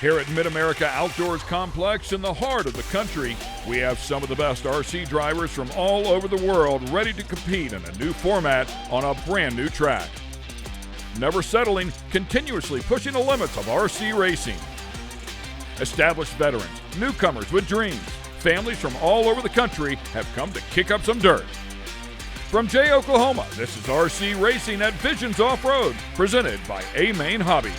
Here at Mid-America Outdoors Complex in the heart of the country, we have some of the best RC drivers from all over the world ready to compete in a new format on a brand new track. Never settling, continuously pushing the limits of RC racing. Established veterans, newcomers with dreams, families from all over the country have come to kick up some dirt. From Jay, Oklahoma, this is RC Racing at Visions Off-Road, presented by A-Main Hobbies.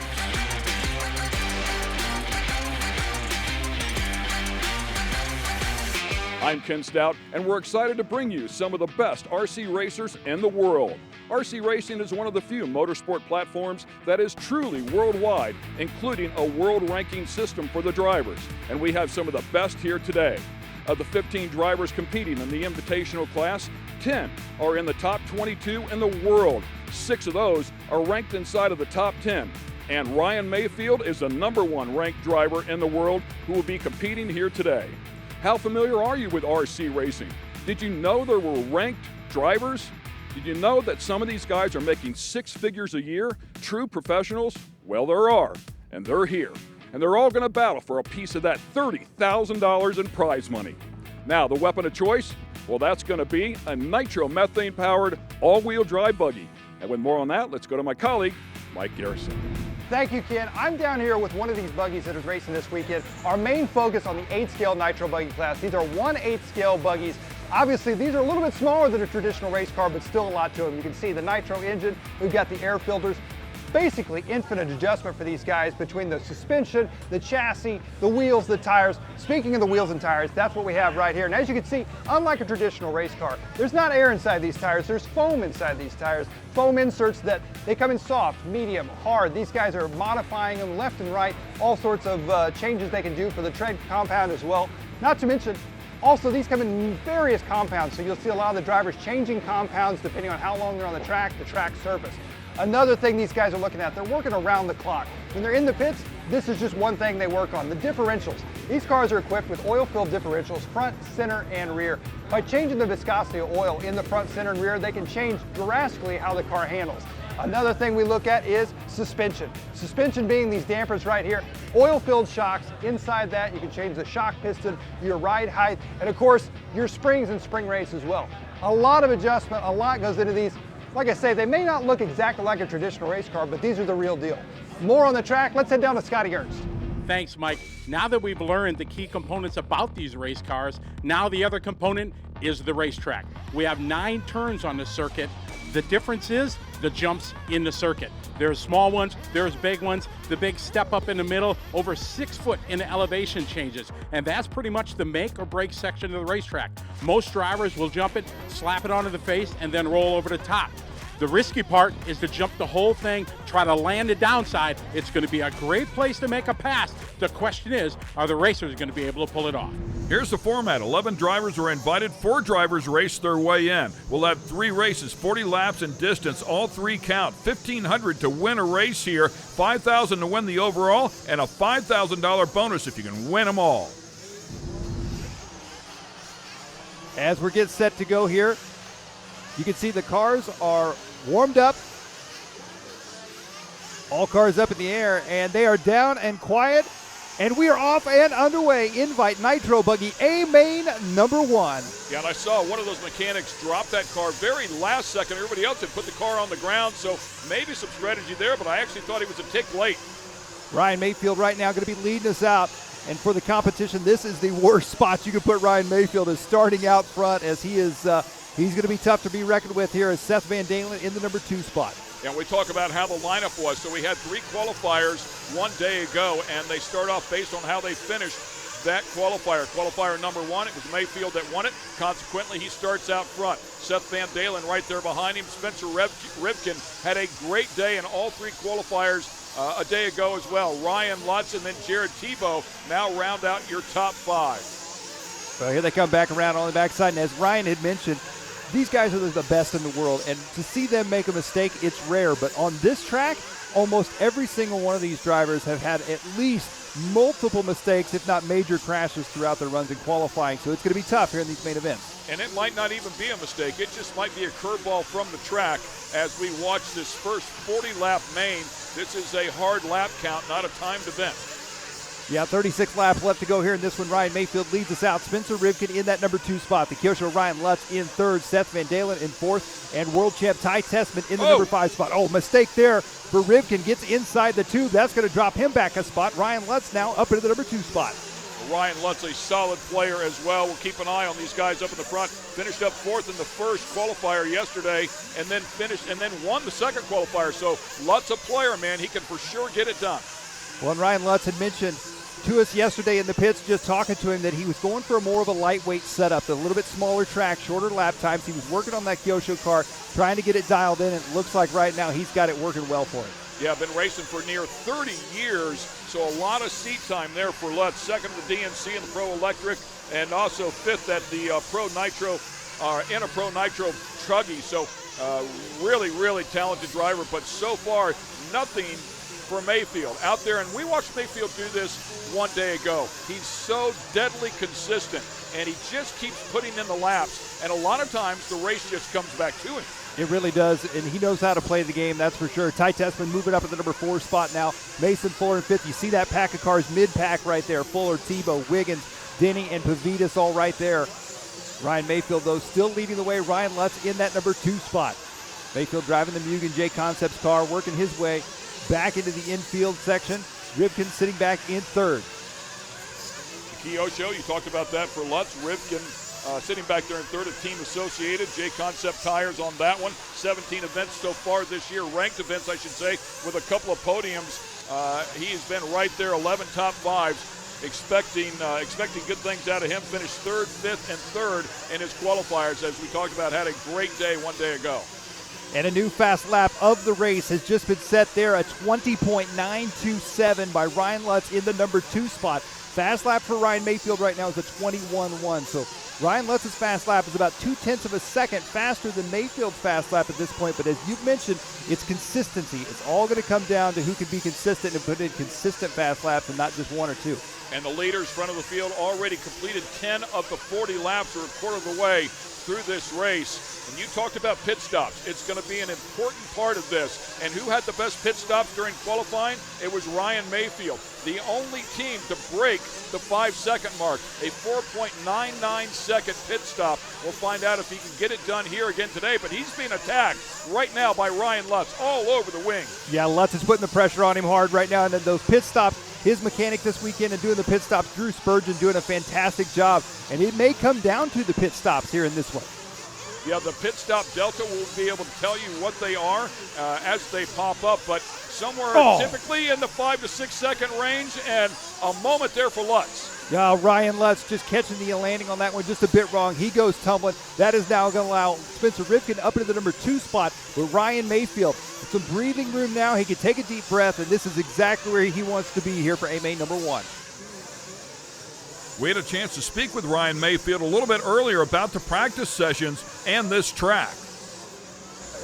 I'm Ken Stout, and we're excited to bring you some of the best RC racers in the world. RC Racing is one of the few motorsport platforms that is truly worldwide, including a world ranking system for the drivers, and we have some of the best here today. Of the 15 drivers competing in the Invitational class, 10 are in the top 22 in the world. 6 of those are ranked inside of the top 10. And Ryan Mayfield is the #1 ranked driver in the world who will be competing here today. How familiar are you with RC racing? Did you know there were ranked drivers? Did you know that some of these guys are making 6 figures a year? True professionals? Well, there are, and they're here. And they're all going to battle for a piece of that $30,000 in prize money. Now, the weapon of choice? Well, that's going to be a nitromethane-powered all-wheel drive buggy. And with more on that, let's go to my colleague, Mike Garrison. Thank you, Ken. I'm down here with one of these buggies that is racing this weekend. Our main focus on the 8-scale nitro buggy class. These are 1/8 scale buggies. Obviously, these are a little bit smaller than a traditional race car, but still a lot to them. You can see the nitro engine. We've got the air filters. Basically infinite adjustment for these guys between the suspension, the chassis, the wheels, the tires. Speaking of the wheels and tires, that's what we have right here. And as you can see, unlike a traditional race car, there's not air inside these tires, there's foam inside these tires. Foam inserts that they come in soft, medium, hard. These guys are modifying them left and right, all sorts of changes they can do for the tread compound as well. Not to mention, also, these come in various compounds, so you'll see a lot of the drivers changing compounds depending on how long they're on the track surface. Another thing these guys are looking at, they're working around the clock. When they're in the pits, this is just one thing they work on, the differentials. These cars are equipped with oil-filled differentials, front, center, and rear. By changing the viscosity of oil in the front, center, and rear, they can change drastically how the car handles. Another thing we look at is suspension. Suspension being these dampers right here, oil-filled shocks. Inside that, you can change the shock piston, your ride height, and of course, your springs and spring race as well. A lot of adjustment, a lot goes into these. Like I say, they may not look exactly like a traditional race car, but these are the real deal. More on the track, let's head down to Scotty Ernst. Thanks, Mike. Now that we've learned the key components about these race cars, now the other component is the racetrack. We have 9 turns on the circuit. The difference is the jumps in the circuit. There's small ones, there's big ones. The big step up in the middle, over 6 foot in the elevation changes. And that's pretty much the make or break section of the racetrack. Most drivers will jump it, slap it onto the face, and then roll over the top. The risky part is to jump the whole thing, try to land the downside. It's going to be a great place to make a pass. The question is, are the racers going to be able to pull it off? Here's the format. 11 drivers are invited. 4 drivers race their way in. We'll have 3 races, 40 laps in distance. All 3 count. $1,500 to win a race here, $5,000 to win the overall, and a $5,000 bonus if you can win them all. As we're getting set to go here, you can see the cars are warmed up. All cars up in the air, and they are down and quiet. And we are off and underway. Invite Nitro Buggy A-Main #1. Yeah, and I saw one of those mechanics drop that car very last second. Everybody else had put the car on the ground, so maybe some strategy there, but I actually thought he was a tick late. Ryan Mayfield right now going to be leading us out. And for the competition, this is the worst spot you could put Ryan Mayfield, is starting out front, as he is he's going to be tough to be reckoned with here as Seth Van Dalen in the #2 spot. And we talk about how the lineup was. So we had 3 qualifiers one day ago, and they start off based on how they finished that qualifier. Qualifier number 1, it was Mayfield that won it. Consequently, he starts out front. Seth Van Dalen right there behind him. Spencer Rivkin had a great day in all 3 qualifiers a day ago as well. Ryan Lutz and then Jared Tebow now round out your top 5. Well, here they come back around on the backside, and as Ryan had mentioned, these guys are the best in the world, and to see them make a mistake, it's rare. But on this track, almost every single one of these drivers have had at least multiple mistakes, if not major crashes, throughout their runs in qualifying. So it's going to be tough here in these main events. And it might not even be a mistake. It just might be a curveball from the track as we watch this first 40-lap main. This is a hard lap count, not a timed event. Yeah, 36 laps left to go here in this one. Ryan Mayfield leads us out. Spencer Rivkin in that number 2 spot. The Kyosho Ryan Lutz in 3rd. Seth Van Dalen in 4th. And world champ Ty Tessman in the number 5 spot. Oh, mistake there for Rivkin. Gets inside the tube. That's going to drop him back a spot. Ryan Lutz now up into the number 2 spot. Ryan Lutz, a solid player as well. We'll keep an eye on these guys up in the front. Finished up 4th in the first qualifier yesterday, and then won the second qualifier. So Lutz, a player, man. He can for sure get it done. Well, and Ryan Lutz had mentioned to us yesterday in the pits, just talking to him, that he was going for more of a lightweight setup, a little bit smaller track, shorter lap times. He was working on that Kyosho car, trying to get it dialed in. It looks like right now he's got it working well for him. Yeah, been racing for near 30 years, so a lot of seat time there for Lutz. Second to the DNC in the Pro Electric, and also 5th at the Pro Nitro, in a Pro Nitro Truggy. So really, really talented driver, but so far nothing for Mayfield out there. And we watched Mayfield do this one day ago. He's so deadly consistent, and he just keeps putting in the laps. And a lot of times the race just comes back to him. It really does, and he knows how to play the game, that's for sure. Ty Tessman moving up at the number 4 spot now. Mason Fuller in 5th. You see that pack of cars mid-pack right there. Fuller, Tebow, Wiggins, Denny, and Pavitas all right there. Ryan Mayfield, though, still leading the way. Ryan Lutz in that number 2 spot. Mayfield driving the Mugen J Concepts car, working his way back into the infield section. Rivkin sitting back in 3rd. Kyosho, you talked about that for Lutz. Rivkin sitting back there in 3rd at Team Associated. J Concept Tires on that one. 17 events so far this year, ranked events, I should say, with a couple of podiums. He's been right there, 11 top 5s. Expecting good things out of him. Finished 3rd, 5th, and 3rd in his qualifiers, as we talked about. Had a great day one day ago. And a new fast lap of the race has just been set there, a 20.927 by Ryan Lutz in the number 2 spot. Fast lap for Ryan Mayfield right now is a 21.1. So Ryan Lutz's fast lap is about 0.2 of a second faster than Mayfield's fast lap at this point. But as you've mentioned, it's consistency. It's all going to come down to who can be consistent and put in consistent fast laps and not just 1 or 2. And the leaders, front of the field, already completed 10 of the 40 laps, or a quarter of the way through this race. And you talked about pit stops. It's going to be an important part of this. And who had the best pit stops during qualifying? It was Ryan Mayfield, the only team to break the 5-second mark. A 4.99-second pit stop. We'll find out if he can get it done here again today. But he's being attacked right now by Ryan Lutz all over the wing. Yeah, Lutz is putting the pressure on him hard right now. And then those pit stops, his mechanic this weekend and doing the pit stops, Drew Spurgeon, doing a fantastic job. And it may come down to the pit stops here in this one. Yeah, the pit stop delta will be able to tell you what they are as they pop up, but somewhere typically in the 5 to 6 second range, and a moment there for Lutz. Yeah, Ryan Lutz just catching the landing on that one just a bit wrong. He goes tumbling. That is now going to allow Spencer Rivkin up into the number 2 spot with Ryan Mayfield. Some breathing room now. He can take a deep breath, and this is exactly where he wants to be here for AMA number 1. We had a chance to speak with Ryan Mayfield a little bit earlier about the practice sessions and this track.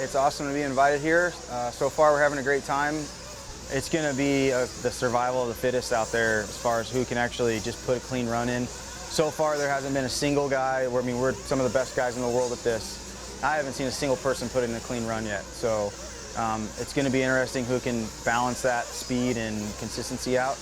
It's awesome to be invited here. So far we're having a great time. It's going to be the survival of the fittest out there as far as who can actually just put a clean run in. So far there hasn't been a single guy, we're some of the best guys in the world at this. I haven't seen a single person put in a clean run yet. So it's going to be interesting who can balance that speed and consistency out.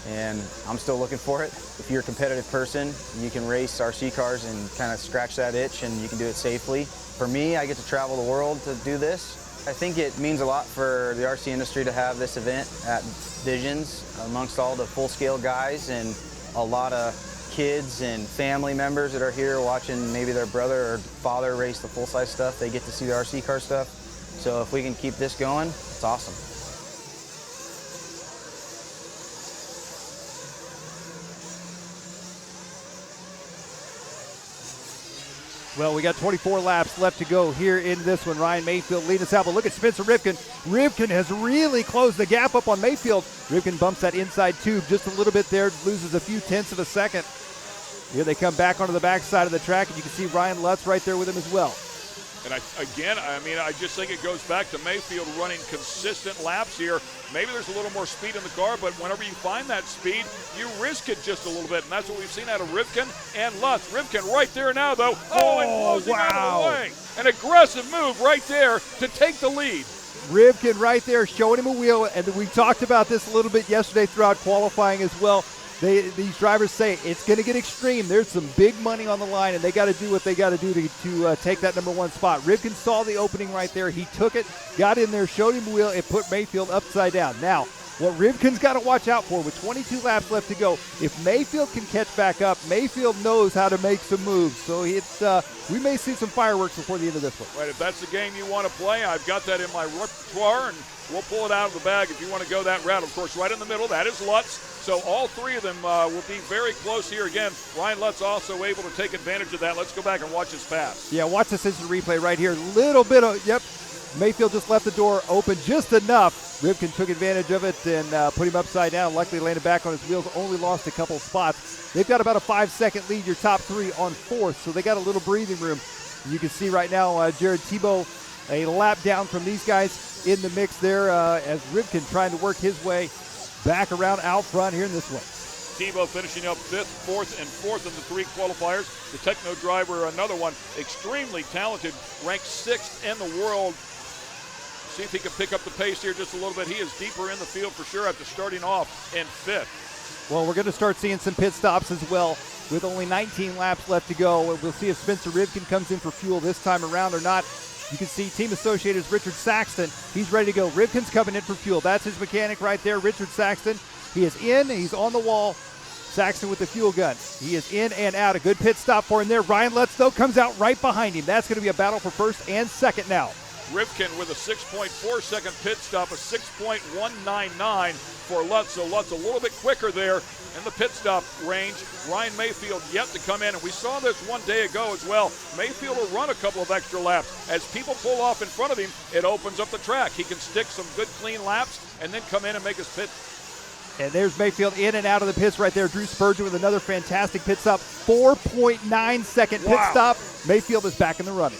And I'm still looking for it. If you're a competitive person, you can race RC cars and kind of scratch that itch, and you can do it safely. For me, I get to travel the world to do this. I think it means a lot for the RC industry to have this event at Visions amongst all the full-scale guys and a lot of kids and family members that are here watching maybe their brother or father race the full-size stuff. They get to see the RC car stuff. So if we can keep this going, it's awesome. Well, we got 24 laps left to go here in this one. Ryan Mayfield leading us out, but look at Spencer Rivkin. Rivkin has really closed the gap up on Mayfield. Rivkin bumps that inside tube just a little bit there, loses a few tenths of a second. Here they come back onto the backside of the track, and you can see Ryan Lutz right there with him as well. And I just think it goes back to Mayfield running consistent laps here. Maybe there's a little more speed in the car, but whenever you find that speed, you risk it just a little bit, and that's what we've seen out of Rivkin and Lutz. Rivkin right there now, though. And closing out of the way. An aggressive move right there to take the lead. Rivkin right there showing him a wheel, and we talked about this a little bit yesterday throughout qualifying as well. these drivers say it's going to get extreme. There's some big money on the line, and they got to do what they got to do to take that number one spot. Rivkin saw the opening right there. He took it, got in there, showed him the wheel, and put Mayfield upside down. Now, what Rivkin's got to watch out for with 22 laps left to go, if Mayfield can catch back up, Mayfield knows how to make some moves. So we may see some fireworks before the end of this one. Right, if that's the game you want to play, I've got that in my repertoire, and we'll pull it out of the bag if you want to go that route. Of course, right in the middle, that is Lutz. So all three of them will be very close here. Again, Ryan Lutz also able to take advantage of that. Let's go back and watch his pass. Yeah, watch this instant replay right here. Little bit of, Mayfield just left the door open just enough. Rivkin took advantage of it and put him upside down. Luckily landed back on his wheels, only lost a couple spots. They've got about a 5-second lead, your top three on fourth, so they got a little breathing room. You can see right now Jared Thibault a lap down from these guys in the mix there as Rivkin trying to work his way back around out front here in this one. Thibault finishing up fifth, fourth, and fourth in the three qualifiers. The Techno driver, another one, extremely talented, ranked sixth in the world. See if he can pick up the pace here just a little bit. He is deeper in the field for sure after starting off in fifth. Well, we're going to start seeing some pit stops as well with only 19 laps left to go. We'll see if Spencer Rivkin comes in for fuel this time around or not. You can see Team Associated's Richard Saxton. He's ready to go. Rivkin's coming in for fuel. That's his mechanic right there, Richard Saxton. He is in. He's on the wall. Saxton with the fuel gun. He is in and out. A good pit stop for him there. Ryan Lutz, though, comes out right behind him. That's going to be a battle for first and second now. Rivkin with a 6.4 second pit stop, a 6.199 for Lutz. So Lutz a little bit quicker there in the pit stop range. Ryan Mayfield yet to come in, and we saw this one day ago as well. Mayfield will run a couple of extra laps. As people pull off in front of him, it opens up the track. He can stick some good clean laps and then come in and make his pit. And there's Mayfield in and out of the pits right there. Drew Spurgeon with another fantastic pit stop. 4.9 second pit stop. Mayfield is back in the running.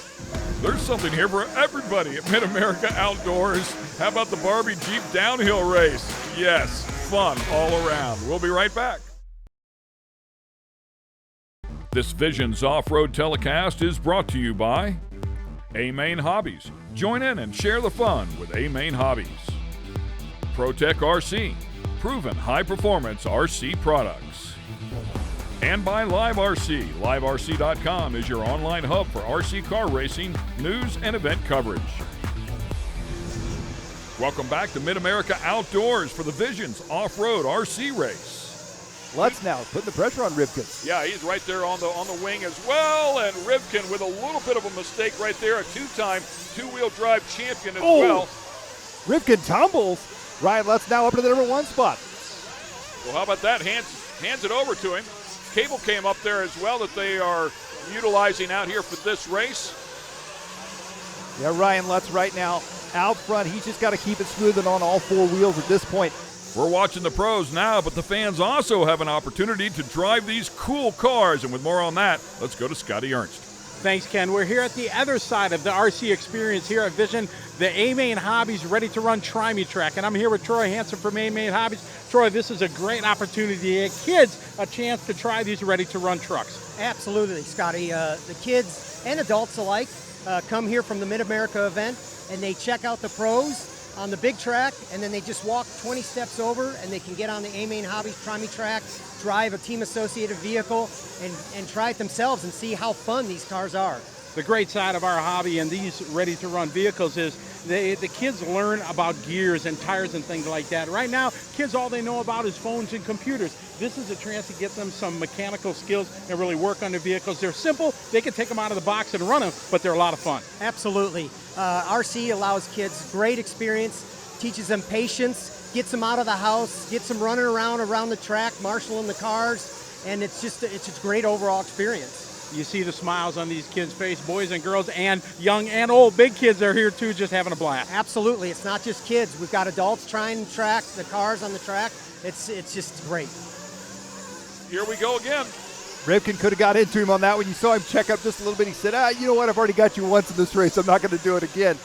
There's something here for everybody at Mid-America Outdoors. How about the Barbie Jeep downhill race? Yes, fun all around. We'll be right back. This Visions Off-Road telecast is brought to you by A-Main Hobbies. Join in and share the fun with A-Main Hobbies. ProTech RC, proven high-performance RC products. And by Live RC. LiveRC.com is your online hub for RC car racing, news, and event coverage. Welcome back to Mid-America Outdoors for the Visions Off-Road RC race. Lutz now putting the pressure on Rivkin. Yeah, he's right there on the wing as well, and Rivkin with a little bit of a mistake right there, a two-time two-wheel drive champion as well. Rivkin tumbles. Ryan Lutz now up to the number one spot. Well, how about that? Hands it over to him. Cable came up there as well that they are utilizing out here for this race. Yeah, Ryan Lutz right now out front. He's just got to keep it smoothing on all four wheels at this point. We're watching the pros now, but the fans also have an opportunity to drive these cool cars. And with more on that, let's go to Scotty Ernst. Thanks, Ken. We're here at the other side of the RC experience here at Vision, the A-Main Hobbies Ready to Run Tri-Me-Track. And I'm here with Troy Hansen from A-Main Hobbies. Troy, this is a great opportunity to get kids a chance to try these Ready to Run trucks. Absolutely, Scotty. The kids and adults alike come here from the Mid-America event, and they check out the pros on the big track, and then they just walk 20 steps over and they can get on the A-Main Hobbies Tri-Me-Track, drive a Team Associated vehicle, and try it themselves and see how fun these cars are. The great side of our hobby and these ready-to-run vehicles is the kids learn about gears and tires and things like that. Right now, kids, all they know about is phones and computers. This is a chance to get them some mechanical skills and really work on their vehicles. They're simple. They can take them out of the box and run them, but they're a lot of fun. Absolutely. RC allows kids great experience, teaches them patience, gets them out of the house, gets them running around the track, marshaling the cars, and it's a great overall experience. You see the smiles on these kids' face, boys and girls, and young and old. Big kids are here too, just having a blast. Absolutely. It's not just kids. We've got adults trying to track the cars on the track. It's just great. Here we go again. Rivkin could have got into him on that one. You saw him check up just a little bit. He said, you know what, I've already got you once in this race. I'm not going to do it again.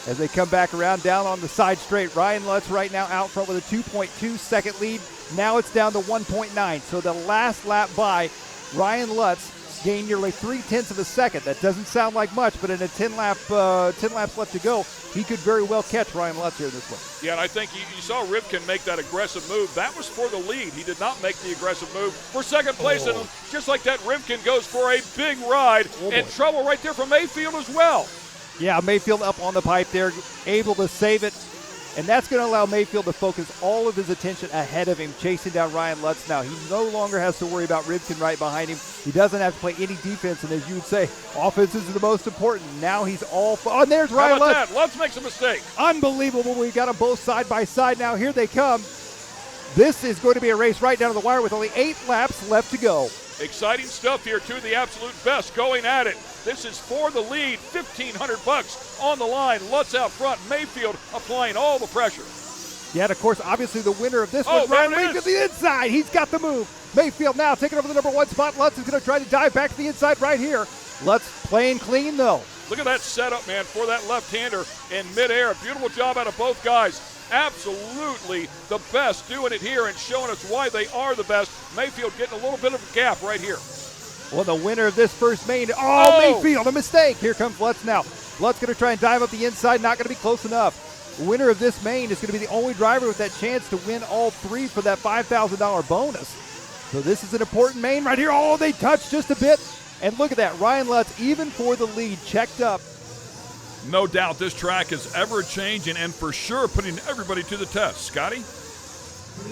As they come back around down on the side straight, Ryan Lutz right now out front with a 2.2 second lead. Now it's down to 1.9. So the last lap by, Ryan Lutz gained nearly 0.3 of a second. That doesn't sound like much, but in a 10 laps left to go, he could very well catch Ryan Lutz here in this one. Yeah, and I think you saw Rivkin make that aggressive move. That was for the lead. He did not make the aggressive move for second place. And just like that, Rivkin goes for a big ride, and trouble right there from Mayfield as well. Yeah, Mayfield up on the pipe there, able to save it. And that's going to allow Mayfield to focus all of his attention ahead of him, chasing down Ryan Lutz now. He no longer has to worry about Rivkin right behind him. He doesn't have to play any defense, and as you would say, offense is the most important. Now he's all – and there's Ryan Lutz. How about that? Lutz makes a mistake. Unbelievable. We've got them both side by side now. Here they come. This is going to be a race right down to the wire with only 8 laps left to go. Exciting stuff here. Two of the absolute best going at it. This is for the lead. $1,500 on the line. Lutz out front. Mayfield applying all the pressure. Yeah, and of course, obviously the winner of this one, Ryan Mayfield to the inside. He's got the move. Mayfield now taking over the number 1 spot. Lutz is going to try to dive back to the inside right here. Lutz playing clean, though. Look at that setup, man, for that left-hander in midair. A beautiful job out of both guys. Absolutely the best doing it here and showing us why they are the best. Mayfield getting a little bit of a gap right here. Well, the winner of this first main. Oh, Mayfield, a mistake. Here comes Lutz now. Lutz going to try and dive up the inside, not going to be close enough. The winner of this main is going to be the only driver with that chance to win all 3 for that $5,000 bonus. So this is an important main right here. Oh, they touched just a bit. And look at that. Ryan Lutz, even for the lead, checked up. No doubt this track is ever-changing and for sure putting everybody to the test. Scotty?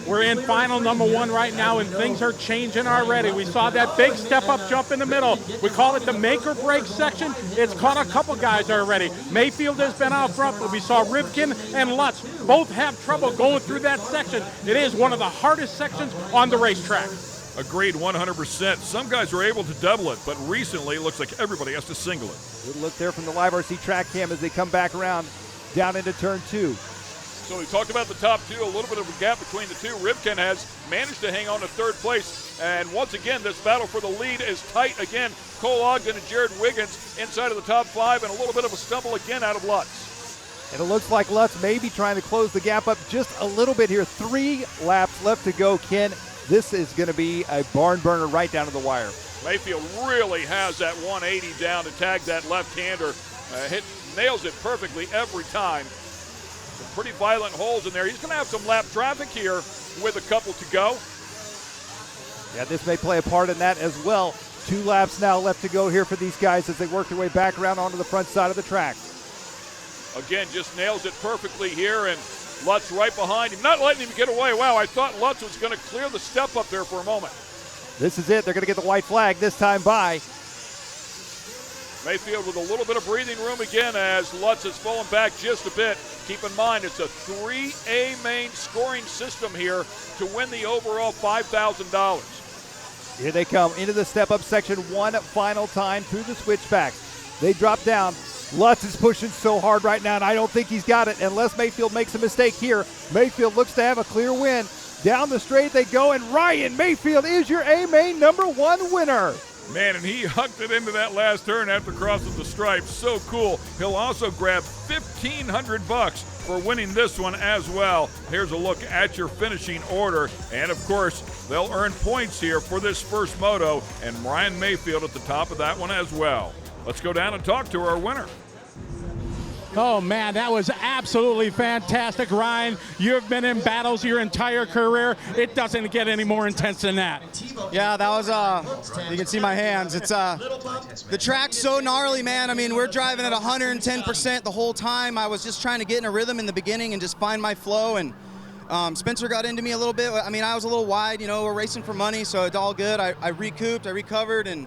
We're in final number 1 right now, and things are changing already. We saw that big step-up jump in the middle. We call it the make-or-break section. It's caught a couple guys already. Mayfield has been out front, but we saw Rivkin and Lutz both have trouble going through that section. It is one of the hardest sections on the racetrack. Agreed 100%. Some guys were able to double it, but recently it looks like everybody has to single it. Good look there from the Live RC track cam as they come back around down into turn 2. So we talked about the top 2, a little bit of a gap between the 2. Rivkin has managed to hang on to 3rd place. And once again, this battle for the lead is tight again. Cole Ogden and Jared Wiggins inside of the top 5, and a little bit of a stumble again out of Lutz. And it looks like Lutz may be trying to close the gap up just a little bit here. 3 laps left to go, Ken. This is going to be a barn burner right down to the wire. Mayfield really has that 180 down to tag that left-hander. Nails it perfectly every time. Some pretty violent holes in there. He's going to have some lap traffic here with a couple to go. Yeah, this may play a part in that as well. 2 laps now left to go here for these guys as they work their way back around onto the front side of the track. Again, just nails it perfectly here, and Lutz right behind him, not letting him get away. Wow, I thought Lutz was going to clear the step up there for a moment. This is it. They're going to get the white flag this time by. Mayfield with a little bit of breathing room again as Lutz has fallen back just a bit. Keep in mind, it's a 3A main scoring system here to win the overall $5,000. Here they come into the step-up section one final time through the switchbacks. They drop down. Lutz is pushing so hard right now, and I don't think he's got it unless Mayfield makes a mistake here. Mayfield looks to have a clear win. Down the straight they go, and Ryan Mayfield is your A-Main #1 winner. Man, and he hucked it into that last turn after crossing the stripe. So cool. He'll also grab $1,500 for winning this one as well. Here's a look at your finishing order. And, of course, they'll earn points here for this first moto, and Ryan Mayfield at the top of that one as well. Let's go down and talk to our winner. Oh, man, that was absolutely fantastic, Ryan. You've been in battles your entire career. It doesn't get any more intense than that. Yeah, that was, you can see my hands. It's, the track's so gnarly, man. I mean, we're driving at 110% the whole time. I was just trying to get in a rhythm in the beginning and just find my flow, and Spencer got into me a little bit. I mean, I was a little wide, you know, we're racing for money, so it's all good. I recouped, I recovered, and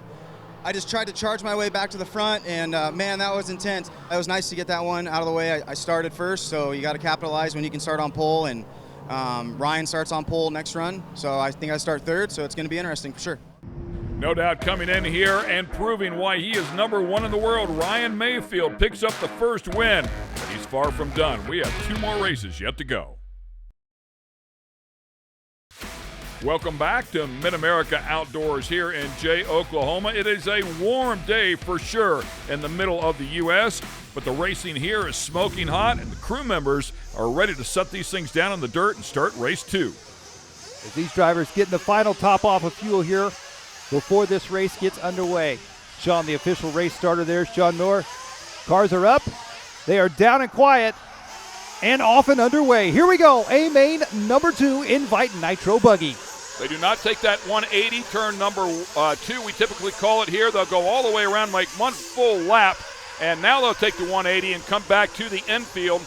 I just tried to charge my way back to the front, and man, that was intense. It was nice to get that one out of the way. I started first, so you got to capitalize when you can start on pole, and Ryan starts on pole next run, so I think I start third, so it's going to be interesting for sure. No doubt coming in here and proving why he is #1 in the world, Ryan Mayfield picks up the first win, but he's far from done. We have 2 more races yet to go. Welcome back to Mid-America Outdoors here in Jay, Oklahoma. It is a warm day for sure in the middle of the U.S., but the racing here is smoking hot, and the crew members are ready to set these things down in the dirt and start race 2. As these drivers getting the final top off of fuel here, before this race gets underway. Sean, the official race starter, there's Sean Miller. Cars are up. They are down and quiet and off and underway. Here we go. A-Main number 2 Invite Nitro Buggy. They do not take that 180 turn number 2. We typically call it here. They'll go all the way around, make one full lap, and now they'll take the 180 and come back to the infield.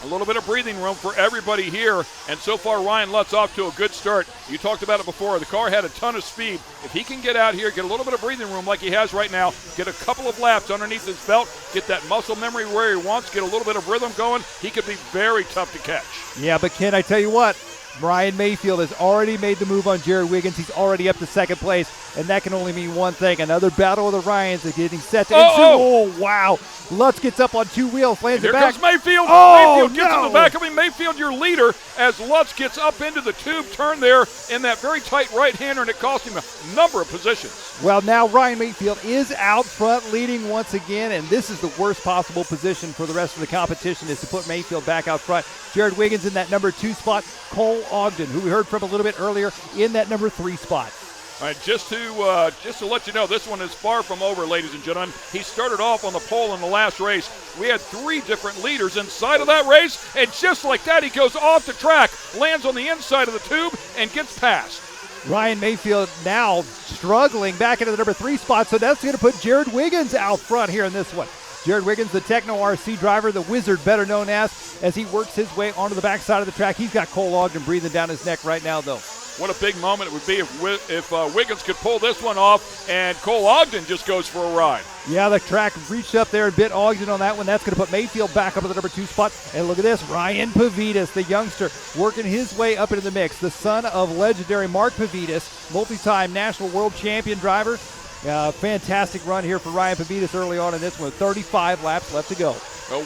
A little bit of breathing room for everybody here, and so far Ryan Lutz off to a good start. You talked about it before. The car had a ton of speed. If he can get out here, get a little bit of breathing room like he has right now, get a couple of laps underneath his belt, get that muscle memory where he wants, get a little bit of rhythm going, he could be very tough to catch. Yeah, but Ken, I tell you what, Ryan Mayfield has already made the move on Jared Wiggins. He's already up to second place, and that can only mean one thing. Another battle of the Ryans is getting set to ensue. Oh, wow. Lutz gets up on 2 wheels, lands it back. Here comes Mayfield. Oh, Mayfield gets in the back of him. Mayfield, your leader, as Lutz gets up into the tube turn there in that very tight right-hander, and it cost him a number of positions. Well, now Ryan Mayfield is out front leading once again, and this is the worst possible position for the rest of the competition, is to put Mayfield back out front. Jared Wiggins in that number 2 spot. Cole Ogden, who we heard from a little bit earlier, in that number 3 spot. All right, just to let you know, this one is far from over, ladies and gentlemen. He started off on the pole in the last race. We had 3 different leaders inside of that race, and just like that, he goes off the track, lands on the inside of the tube, and gets past. Ryan Mayfield now struggling back into the number 3 spot, so that's going to put Jared Wiggins out front here in this one. Jared Wiggins, the Techno RC driver, the Wizard better known as he works his way onto the backside of the track. He's got Cole Ogden breathing down his neck right now, though. What a big moment it would be if Wiggins could pull this one off and Cole Ogden just goes for a ride. Yeah, the track reached up there and bit Ogden on that one. That's going to put Mayfield back up at the number 2 spot. And look at this, Ryan Pavidis, the youngster, working his way up into the mix. The son of legendary Mark Pavidis, multi-time national world champion driver. Fantastic run here for Ryan Pavidis early on in this one. 35 laps left to go.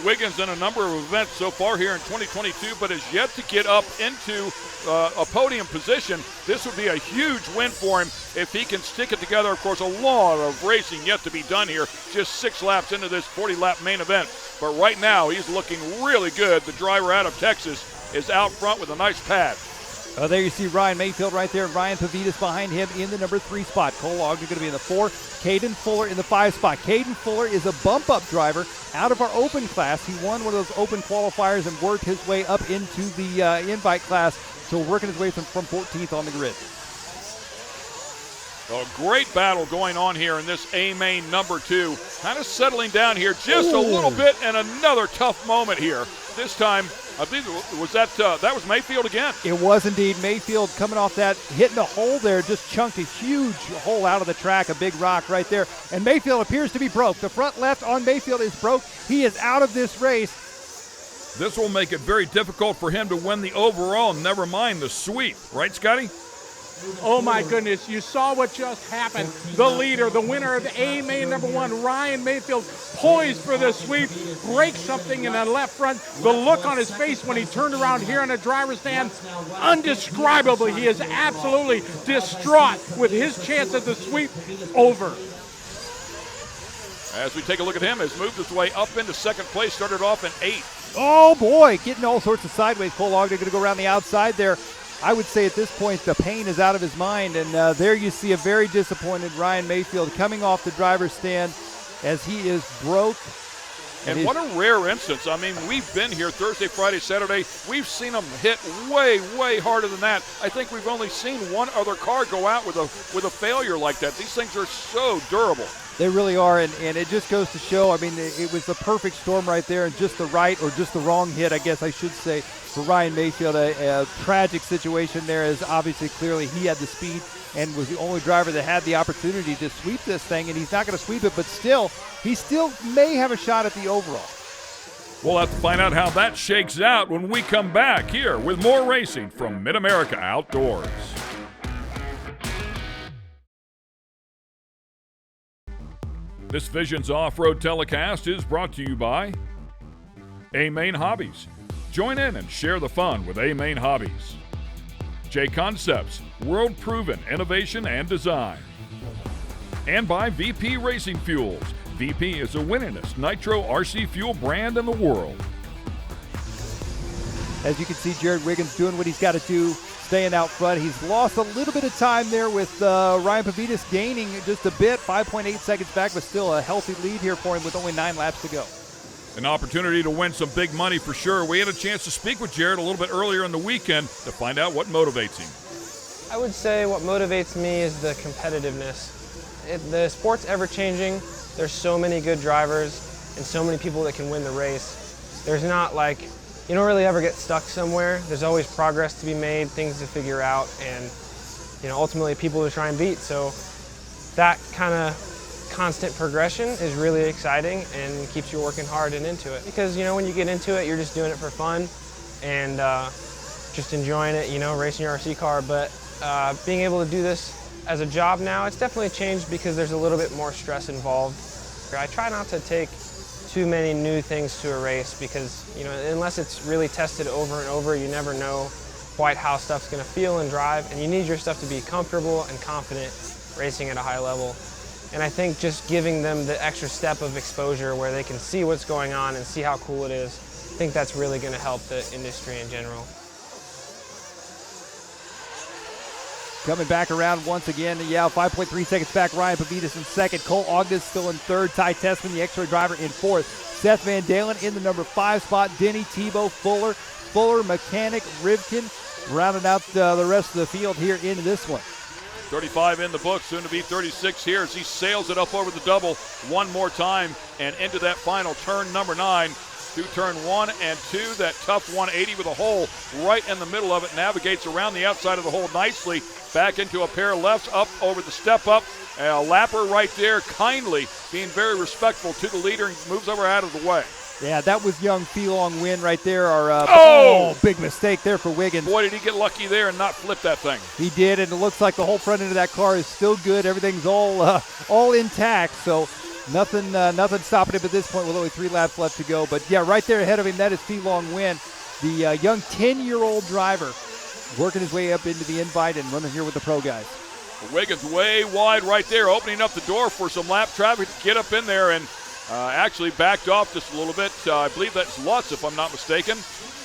Wiggins in a number of events so far here in 2022, but has yet to get up into a podium position. This would be a huge win for him if he can stick it together. Of course, a lot of racing yet to be done here. Just 6 laps into this 40-lap main event. But right now, he's looking really good. The driver out of Texas is out front with a nice pad. There you see Ryan Mayfield right there. Ryan Pavidis behind him in the number 3 spot. Cole Ogden going to be in the 4. Caden Fuller in the 5 spot. Caden Fuller is a bump-up driver out of our open class. He won one of those open qualifiers and worked his way up into the invite class. So working his way from 14th on the grid. A great battle going on here in this A-Main number 2. Kind of settling down here just a little bit, and another tough moment here. This time, I believe that was Mayfield again. It was indeed Mayfield coming off that, hitting a hole there, just chunked a huge hole out of the track, a big rock right there. And Mayfield appears to be broke. The front left on Mayfield is broke. He is out of this race. This will make it very difficult for him to win the overall, never mind the sweep. Right, Scotty? Oh my goodness, you saw what just happened. The leader, the winner of the A-Main number 1, Ryan Mayfield, poised for the sweep, breaks something in the left front. The look on his face when he turned around here in the driver's stand, undescribable. He is absolutely distraught with his chance at the sweep over. As we take a look at him, has moved his way up into second place, started off in 8th. Oh boy, getting all sorts of sideways. Cole Ogden going to go around the outside there. I would say at this point the pain is out of his mind, and there you see a very disappointed Ryan Mayfield coming off the driver's stand as he is broke. And what a rare instance. I mean, we've been here Thursday, Friday, Saturday. We've seen them hit way, way harder than that. I think we've only seen one other car go out with a failure like that. These things are so durable. They really are, and it just goes to show, I mean, it was the perfect storm right there, and just the right or just the wrong hit, I guess I should say, for Ryan Mayfield. A tragic situation there, as obviously clearly he had the speed and was the only driver that had the opportunity to sweep this thing, and he's not going to sweep it, but still, he still may have a shot at the overall. We'll have to find out how that shakes out when we come back here with more racing from Mid-America Outdoors. This Visions Off-Road telecast is brought to you by A-Main Hobbies. Join in and share the fun with A-Main Hobbies. J Concepts, world-proven innovation and design. And by VP Racing Fuels. VP is the winningest nitro RC fuel brand in the world. As you can see, Jared Wiggins doing what he's got to do, staying out front. He's lost a little bit of time there with Ryan Pavidis gaining just a bit, 5.8 seconds back, but still a healthy lead here for him with only 9 laps to go. An opportunity to win some big money for sure. We had a chance to speak with Jared a little bit earlier in the weekend to find out what motivates him. I would say what motivates me is the competitiveness. The sport's ever-changing. There's so many good drivers and so many people that can win the race. There's not like, you don't really ever get stuck somewhere. There's always progress to be made, things to figure out, and ultimately people to try and beat. So that kind of constant progression is really exciting and keeps you working hard and into it. Because when you get into it, you're just doing it for fun and just enjoying it, racing your RC car. But being able to do this as a job now, it's definitely changed because there's a little bit more stress involved. I try not to take too many new things to a race because, unless it's really tested over and over, you never know quite how stuff's going to feel and drive, and you need your stuff to be comfortable and confident racing at a high level. And I think just giving them the extra step of exposure where they can see what's going on and see how cool it is, I think that's really going to help the industry in general. Coming back around once again, 5.3 seconds back, Ryan Pavidis in second. Cole Ogden still in third. Ty Tessman, the X-Ray driver, in fourth. Seth Van Dalen in the number 5 spot. Denny, Tebow, Fuller, Mechanic, Rivkin, rounding out the rest of the field here in this one. 35 in the book, soon to be 36 here as he sails it up over the double one more time and into that final turn, number 9. Through turn 1 and 2, that tough 180 with a hole right in the middle of it, navigates around the outside of the hole nicely, back into a pair of lefts, up over the step up. A lapper right there, kindly being very respectful to the leader, and moves over out of the way. Yeah, that was young Felong Win right there. Big mistake there for Wiggins. Boy, did he get lucky there and not flip that thing. He did, and it looks like the whole front end of that car is still good. Everything's all intact, so nothing stopping him at this point with only 3 laps left to go. But yeah, right there ahead of him, that is Felong Win, the young 10-year-old driver, working his way up into the invite and running here with the pro guys. Wiggins way wide right there, opening up the door for some lap traffic to get up in there, and actually backed off just a little bit. I believe that's Lutz, if I'm not mistaken.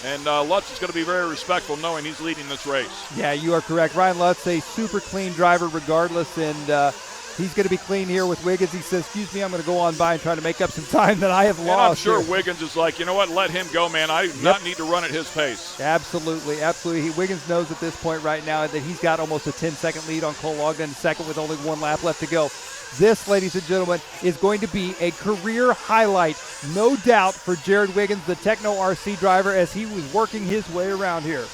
And Lutz is going to be very respectful knowing he's leading this race. Yeah, you are correct. Ryan Lutz, a super clean driver regardless, and he's going to be clean here with Wiggins. He says, excuse me, I'm going to go on by and try to make up some time that I have lost. And I'm sure here. Wiggins is like, you know what, let him go, man. I do not need to run at his pace. Absolutely. Wiggins knows at this point right now that he's got almost a 10-second lead on Cole Ogden, second with only 1 lap left to go. This, ladies and gentlemen, is going to be a career highlight, no doubt, for Jared Wiggins, the Techno RC driver, as he was working his way around here.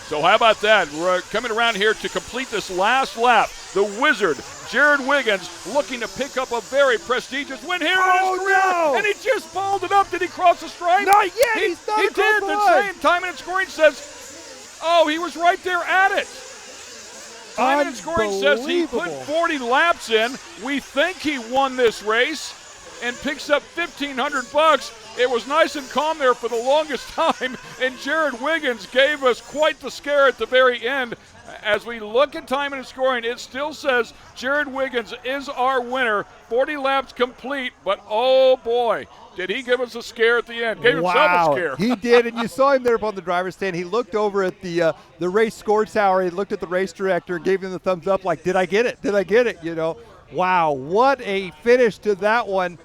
So how about that? We're coming around here to complete this last lap. The Wizard, Jared Wiggins, looking to pick up a very prestigious win here in his career. No. And he just balled it up. Did he cross the stripe? Not yet. He He's not did. The same time and scoring says, he was right there at it. Time and scoring says he put 40 laps in. We think he won this race and picks up $1,500. It was nice and calm there for the longest time, and Jared Wiggins gave us quite the scare at the very end. As we look at time and scoring, it still says Jared Wiggins is our winner. 40 laps complete, but oh boy, did he give us a scare at the end. Gave himself a scare. He did, and you saw him there up on the driver's stand. He looked over at the race score tower. He looked at the race director and gave him the thumbs up like, did I get it? Did I get it? Wow, what a finish to that one.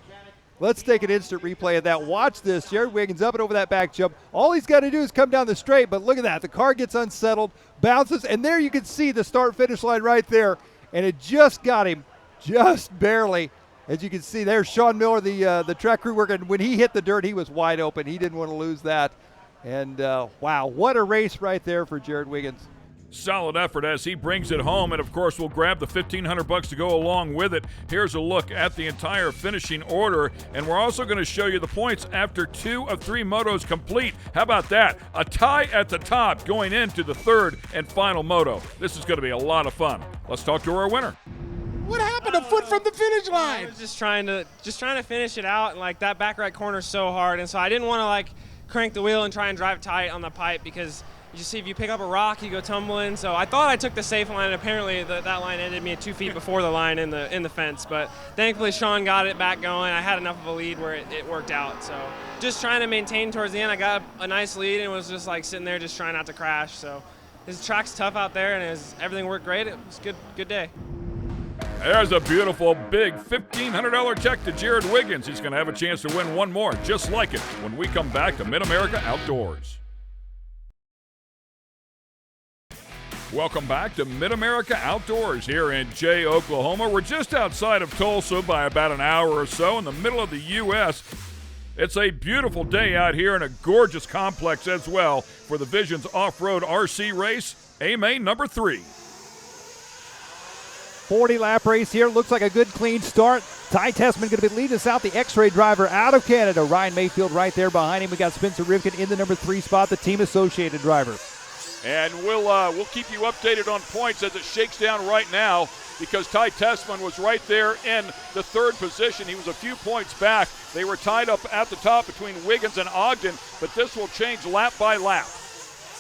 Let's take an instant replay of that. Watch this. Jared Wiggins up and over that back jump. All he's got to do is come down the straight, but look at that. The car gets unsettled, bounces, and there you can see the start-finish line right there, and it just got him, just barely. As you can see, there's Sean Miller, the track crew worker. When he hit the dirt, he was wide open. He didn't want to lose that. And, wow, what a race right there for Jared Wiggins. Solid effort as he brings it home, and of course we'll grab the $1,500 to go along with it. Here's a look at the entire finishing order, and we're also going to show you the points after 2 of 3 motos complete. How about that? A tie at the top going into the 3rd and final moto. This is going to be a lot of fun. Let's talk to our winner. What happened? A foot from the finish line. I was just trying to finish it out, and like that back right corner is so hard, and so I didn't want to like crank the wheel and try and drive tight on the pipe because you see if you pick up a rock, you go tumbling. So I thought I took the safe line, and apparently that line ended me at 2 feet before the line in the fence. But thankfully Sean got it back going. I had enough of a lead where it worked out. So just trying to maintain towards the end. I got a nice lead and was just like sitting there just trying not to crash. So His track's tough out there, and everything worked great. It was a good day. There's a beautiful, big $1,500 check to Jared Wiggins. He's going to have a chance to win one more just like it when we come back to Mid-America Outdoors. Welcome back to Mid-America Outdoors here in Jay, Oklahoma. We're just outside of Tulsa by about an hour or so in the middle of the U.S. It's a beautiful day out here and a gorgeous complex as well for the Visions Off-Road RC Race, A-Main number 3. 40-lap race here. Looks like a good, clean start. Ty Tessman going to be leading us out, the X-Ray driver out of Canada. Ryan Mayfield right there behind him. We got Spencer Rivkin in the number 3 spot, the Team Associated driver. And we'll keep you updated on points as it shakes down right now because Ty Tessman was right there in the 3rd position. He was a few points back. They were tied up at the top between Wiggins and Ogden, but this will change lap by lap.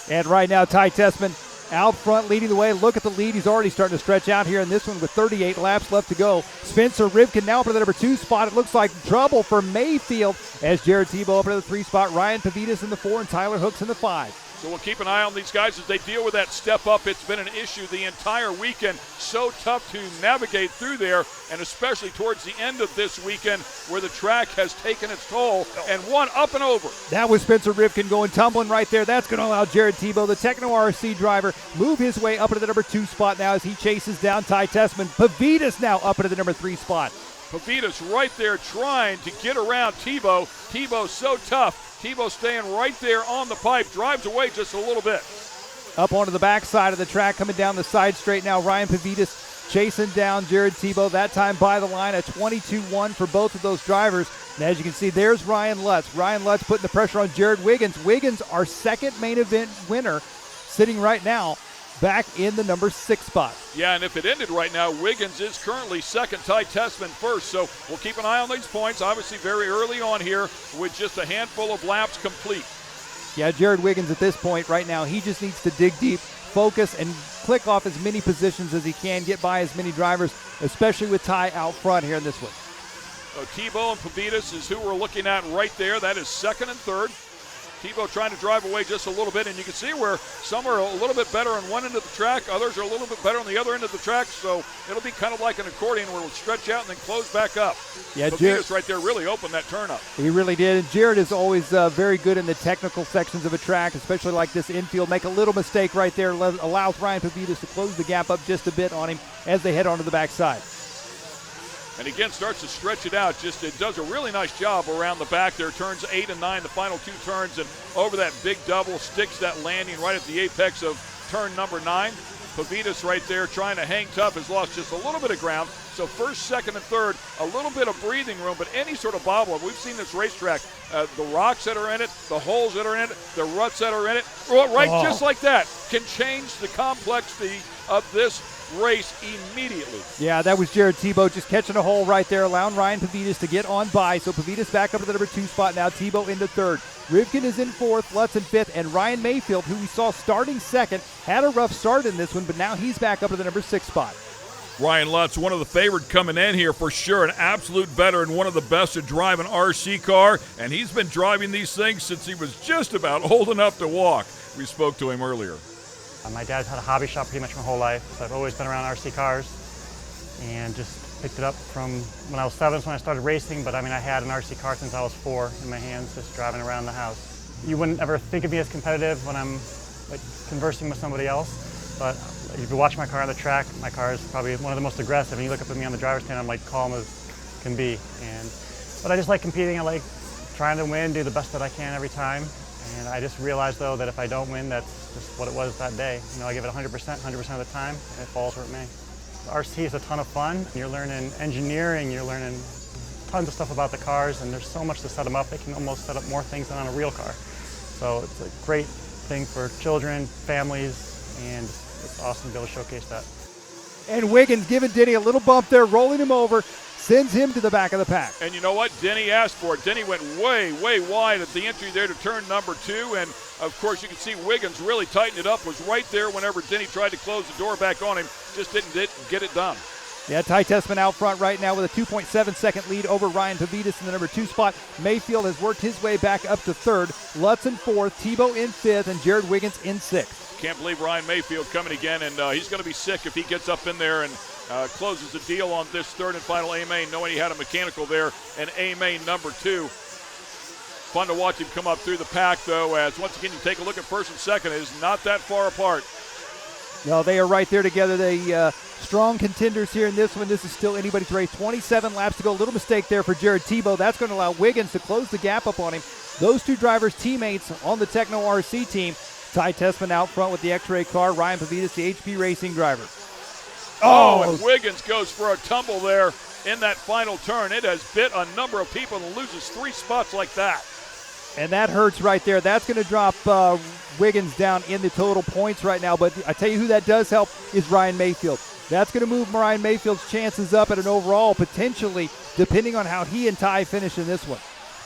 And right now, Ty Tessman out front leading the way. Look at the lead. He's already starting to stretch out here in this one with 38 laps left to go. Spencer Rivkin now up to the number 2 spot. It looks like trouble for Mayfield as Jared Tebow up to the 3 spot. Ryan Pavitas in the 4 and Tyler Hooks in the 5. So we'll keep an eye on these guys as they deal with that step up. It's been an issue the entire weekend. So tough to navigate through there, and especially towards the end of this weekend where the track has taken its toll and one up and over. That was Spencer Rivkin going tumbling right there. That's going to allow Jared Tebow, the Techno RC driver, move his way up into the number 2 spot now as he chases down Ty Tessman. Pavitas now up into the number 3 spot. Pavitas right there trying to get around Tebow. Tebow so tough. Tebow staying right there on the pipe, drives away just a little bit. Up onto the backside of the track, coming down the side straight now. Ryan Pavitas chasing down Jared Tebow, that time by the line, a 22-1 for both of those drivers. And as you can see, there's Ryan Lutz. Ryan Lutz putting the pressure on Jared Wiggins. Wiggins, our 2nd main event winner, sitting right now back in the number 6 spot. Yeah, and if it ended right now, Wiggins is currently 2nd, Ty Tessman 1st. So we'll keep an eye on these points, obviously very early on here with just a handful of laps complete. Yeah, Jared Wiggins at this point right now, he just needs to dig deep, focus, and click off as many positions as he can, get by as many drivers, especially with Ty out front here in this one. So Tebow and Pavitas is who we're looking at right there. That is 2nd and 3rd. Tebow trying to drive away just a little bit, and you can see where some are a little bit better on one end of the track, others are a little bit better on the other end of the track, so it'll be kind of like an accordion where it'll stretch out and then close back up. Yeah, Pavitas right there really opened that turn up. He really did, and Jared is always very good in the technical sections of a track, especially like this infield. Make a little mistake right there, allows Ryan Pavitas to close the gap up just a bit on him as they head onto the backside. And again, starts to stretch it out. It does a really nice job around the back there. Turns 8 and 9, the final 2 turns, and over that big double, sticks that landing right at the apex of turn number 9. Pavitas right there trying to hang tough, has lost just a little bit of ground. So 1st, 2nd, and 3rd, a little bit of breathing room, but any sort of bobble. We've seen this racetrack, the rocks that are in it, the holes that are in it, the ruts that are in it, just like that, can change the complexity of this race immediately. Yeah, that was Jared Tebow just catching a hole right there, allowing Ryan Pavitas to get on by. So Pavitas back up to the number 2 spot now. Tebow into 3rd. Rivkin is in 4th, Lutz in 5th, and Ryan Mayfield, who we saw starting 2nd, had a rough start in this one, but now he's back up to the number 6 spot. Ryan Lutz, one of the favored coming in here for sure, an absolute veteran, one of the best to drive an RC car, and he's been driving these things since he was just about old enough to walk. We spoke to him earlier. My dad's had a hobby shop pretty much my whole life, so I've always been around RC cars and just picked it up from when I was 7 when I started racing, but I mean I had an RC car since I was 4 in my hands, just driving around the house. You wouldn't ever think of me as competitive when I'm like conversing with somebody else, but if you watch my car on the track, my car is probably one of the most aggressive, and you look up at me on the driver's stand, I'm like calm as can be. But I just like competing, I like trying to win, do the best that I can every time. And I just realized, though, that if I don't win, that's just what it was that day. You know, I give it 100% of the time, and it falls where it may. RC is a ton of fun. You're learning engineering, you're learning tons of stuff about the cars, and there's so much to set them up. They can almost set up more things than on a real car. So it's a great thing for children, families, and it's awesome to be able to showcase that. And Wiggins giving Denny a little bump there, rolling him over, sends him to the back of the pack. And you know what? Denny asked for it. Denny went way, way wide at the entry there to turn number 2. And, of course, you can see Wiggins really tightened it up, was right there whenever Denny tried to close the door back on him. Just didn't get it done. Yeah, Ty Tessman out front right now with a 2.7-second lead over Ryan Pavitas in the number 2 spot. Mayfield has worked his way back up to 3rd. Lutz in 4th, Tebow in 5th, and Jared Wiggins in 6th. Can't believe Ryan Mayfield coming again, and he's going to be sick if he gets up in there and closes the deal on this third and final A-main, knowing he had a mechanical there, and A-main number 2. Fun to watch him come up through the pack, though, as once again you take a look at first and second. It is not that far apart. No, they are right there together. They strong contenders here in this one. This is still anybody's race. 27 laps to go. A little mistake there for Jared Tebow. That's going to allow Wiggins to close the gap up on him. Those two drivers, teammates on the Techno RC team. Ty Tessman out front with the X-Ray car. Ryan Pavitas, the HP Racing driver. And Wiggins goes for a tumble there in that final turn. It has bit a number of people and loses 3 spots like that. And that hurts right there. That's going to drop Wiggins down in the total points right now. But I tell you who that does help is Ryan Mayfield. That's going to move Ryan Mayfield's chances up at an overall, potentially, depending on how he and Ty finish in this one.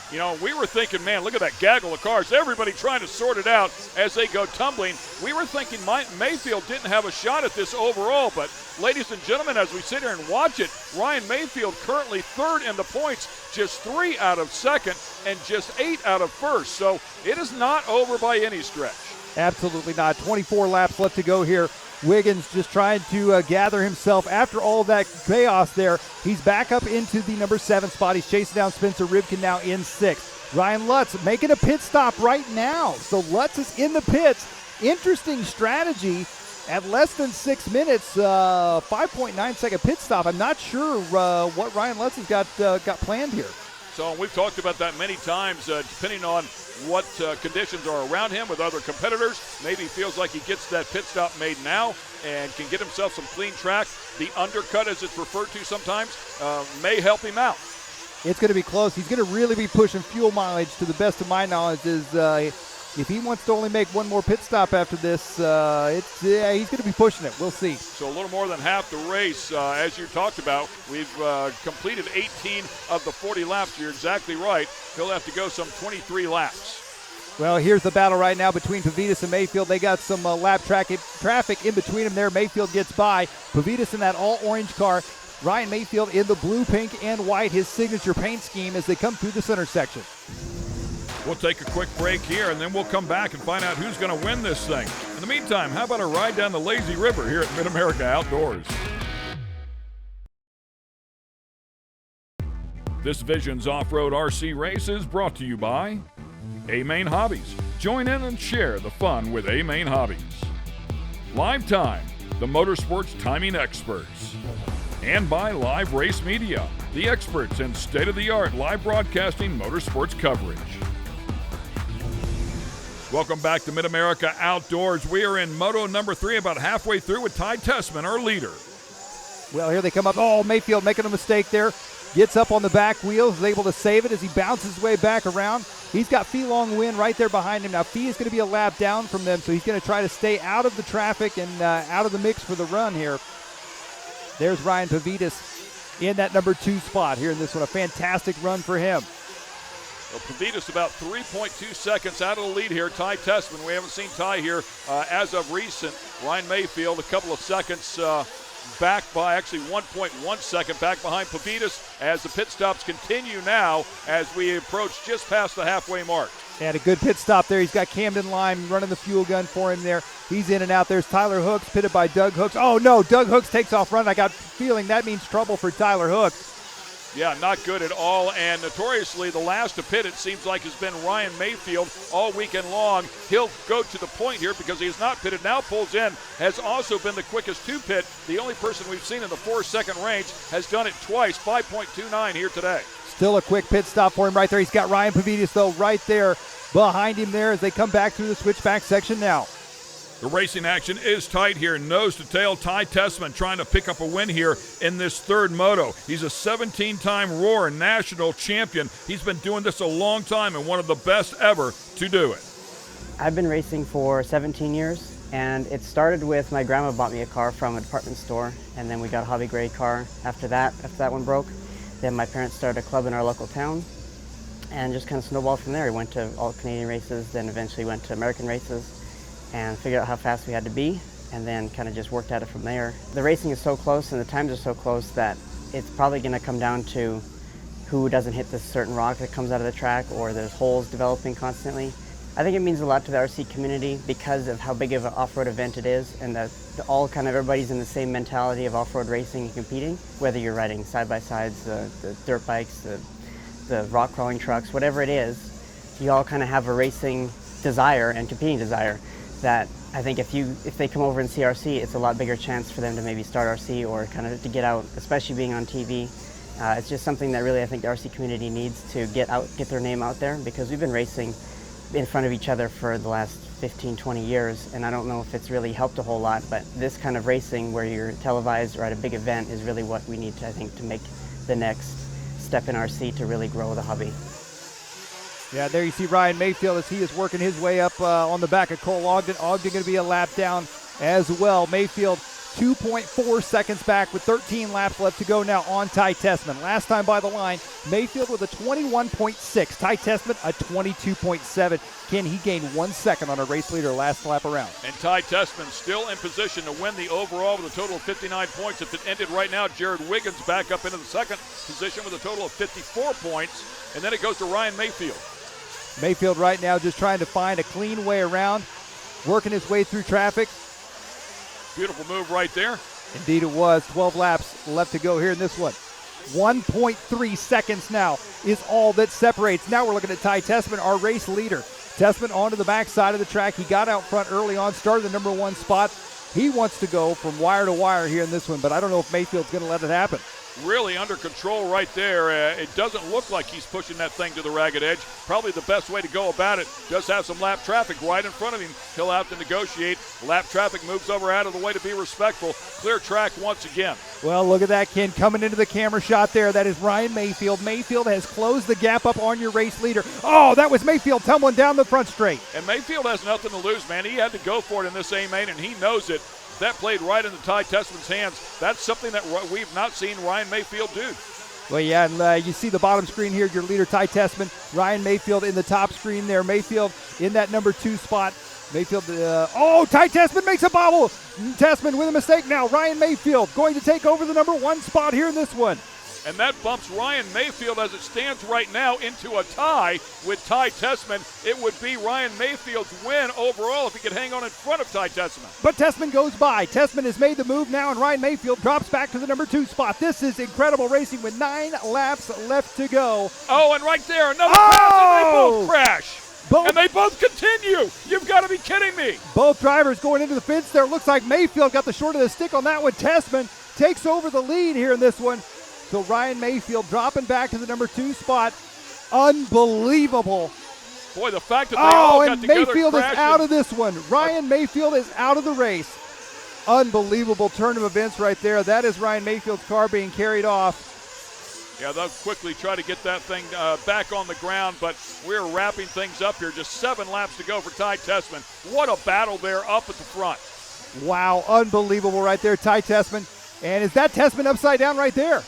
You know, we were thinking, man, look at that gaggle of cars. Everybody trying to sort it out as they go tumbling. We were thinking Mayfield didn't have a shot at this overall, but ladies and gentlemen, as we sit here and watch it, Ryan Mayfield currently third in the points, just 3 out of second and just 8 out of first. So it is not over by any stretch. Absolutely not. 24 laps left to go here. Wiggins just trying to gather himself after all that chaos there. He's back up into the number 7 spot. He's chasing down Spencer Rivkin now in 6th. Ryan Lutz making a pit stop right now. So Lutz is in the pits. Interesting strategy at less than 6 minutes, 5.9 second pit stop. I'm not sure what Ryan Lutz has got planned here. So we've talked about that many times, depending on what conditions are around him with other competitors. Maybe he feels like he gets that pit stop made now and can get himself some clean track. The undercut, as it's referred to sometimes, may help him out. It's going to be close. He's going to really be pushing fuel mileage, to the best of my knowledge, if he wants to only make one more pit stop after this, he's going to be pushing it. We'll see. So a little more than half the race, as you talked about. We've completed 18 of the 40 laps. You're exactly right. He'll have to go some 23 laps. Well, here's the battle right now between Pavitas and Mayfield. They got some lap traffic in between them there. Mayfield gets by. Pavitas in that all-orange car. Ryan Mayfield in the blue, pink, and white, his signature paint scheme as they come through the center section. We'll take a quick break here, and then we'll come back and find out who's going to win this thing. In the meantime, how about a ride down the lazy river here at Mid-America Outdoors? This Visions Off-Road RC race is brought to you by A-Main Hobbies. Join in and share the fun with A-Main Hobbies. Live Time, the motorsports timing experts. And by Live Race Media, the experts in state-of-the-art live broadcasting motorsports coverage. Welcome back to Mid-America Outdoors. We are in Moto number 3, about halfway through with Ty Tessman, our leader. Well, here they come up. Oh, Mayfield making a mistake there. Gets up on the back wheels, is able to save it as he bounces his way back around. He's got Fee Long Win right there behind him. Now, Fee is going to be a lap down from them, so he's going to try to stay out of the traffic and out of the mix for the run here. There's Ryan Pavitas in that number 2 spot here in this one. A fantastic run for him. Well, Pavitas about 3.2 seconds out of the lead here. Ty Tessman, we haven't seen Ty here as of recent. Ryan Mayfield a couple of seconds back by, actually 1.1 second back behind Pavitas as the pit stops continue now as we approach just past the halfway mark. And a good pit stop there. He's got Camden Lime running the fuel gun for him there. He's in and out. There's Tyler Hooks, pitted by Doug Hooks. Oh, no, Doug Hooks takes off running. I got a feeling that means trouble for Tyler Hooks. Yeah, not good at all, and notoriously the last to pit, it seems like, has been Ryan Mayfield all weekend long. He'll go to the point here because he has not pitted, now pulls in, has also been the quickest to pit. The only person we've seen in the 4-second range has done it twice, 5.29 here today. Still a quick pit stop for him right there. He's got Ryan Pavitas, though, right there behind him there as they come back through the switchback section now. The racing action is tight here, nose to tail. Ty Tessman trying to pick up a win here in this third moto. He's a 17-time Roar national champion. He's been doing this a long time and one of the best ever to do it. I've been racing for 17 years, and it started with my grandma bought me a car from a department store, and then we got a hobby grade car after that one broke. Then my parents started a club in our local town, and just kind of snowballed from there. We went to all Canadian races, then eventually went to American races, and figured out how fast we had to be, and then kind of just worked at it from there. The racing is so close and the times are so close that it's probably going to come down to who doesn't hit this certain rock that comes out of the track, or there's holes developing constantly. I think it means a lot to the RC community because of how big of an off-road event it is, and that everybody's in the same mentality of off-road racing and competing, whether you're riding side-by-sides, the dirt bikes, the rock crawling trucks, whatever it is, you all kind of have a racing desire and competing desire that I think if they come over and see RC, it's a lot bigger chance for them to maybe start RC or kind of to get out, especially being on TV. It's just something that really I think the RC community needs to get their name out there, because we've been racing in front of each other for the last 15, 20 years, and I don't know if it's really helped a whole lot, but this kind of racing where you're televised or at a big event is really what we need to, I think, to make the next step in RC to really grow the hobby. Yeah, there you see Ryan Mayfield as he is working his way up on the back of Cole Ogden. Ogden going to be a lap down as well. Mayfield 2.4 seconds back with 13 laps left to go now on Ty Tessman. Last time by the line, Mayfield with a 21.6. Ty Tessman a 22.7. Can he gain 1 second on a race leader last lap around? And Ty Tessman still in position to win the overall with a total of 59 points. If it ended right now, Jared Wiggins back up into the second position with a total of 54 points. And then it goes to Ryan Mayfield. Mayfield right now just trying to find a clean way around, working his way through traffic. Beautiful move right there. Indeed it was. 12 laps left to go here in this one. 1.3 seconds now is all that separates. Now we're looking at Ty Tessman, our race leader. Tessman onto the backside of the track. He got out front early on, started the number 1 spot. He wants to go from wire to wire here in this one, but I don't know if Mayfield's going to let it happen. Really under control right there. It doesn't look like he's pushing that thing to the ragged edge. Probably the best way to go about it. Does have some lap traffic right in front of him. He'll have to negotiate. Lap traffic moves over out of the way to be respectful. Clear track once again. Well, look at that, Ken, coming into the camera shot there. That is Ryan Mayfield. Mayfield has closed the gap up on your race leader. Oh, that was Mayfield tumbling down the front straight. And Mayfield has nothing to lose, man. He had to go for it in this A main, and he knows it. That played right into Ty Tessman's hands. That's something that we've not seen Ryan Mayfield do. Well, yeah, and you see the bottom screen here, your leader, Ty Tessman. Ryan Mayfield in the top screen there. Mayfield in that number 2 spot. Mayfield, Ty Tessman makes a bobble. Tessman with a mistake now. Ryan Mayfield going to take over the number 1 spot here in this one. And that bumps Ryan Mayfield, as it stands right now, into a tie with Ty Tessman. It would be Ryan Mayfield's win overall if he could hang on in front of Ty Tessman. But Tessman goes by. Tessman has made the move now, and Ryan Mayfield drops back to the number 2 spot. This is incredible racing with 9 laps left to go. Oh, and right there, another pass, and they both crash. And they both continue. You've got to be kidding me. Both drivers going into the fence there. Looks like Mayfield got the short of the stick on that one. Tessman takes over the lead here in this one. So Ryan Mayfield dropping back to the number 2 spot. Unbelievable. Boy, the fact that they all got together. Mayfield is out of this one. Ryan Mayfield is out of the race. Unbelievable turn of events right there. That is Ryan Mayfield's car being carried off. Yeah, they'll quickly try to get that thing back on the ground, but we're wrapping things up here. Just 7 laps to go for Ty Tessman. What a battle there up at the front. Wow, unbelievable right there, Ty Tessman. And is that Tessman upside down right there?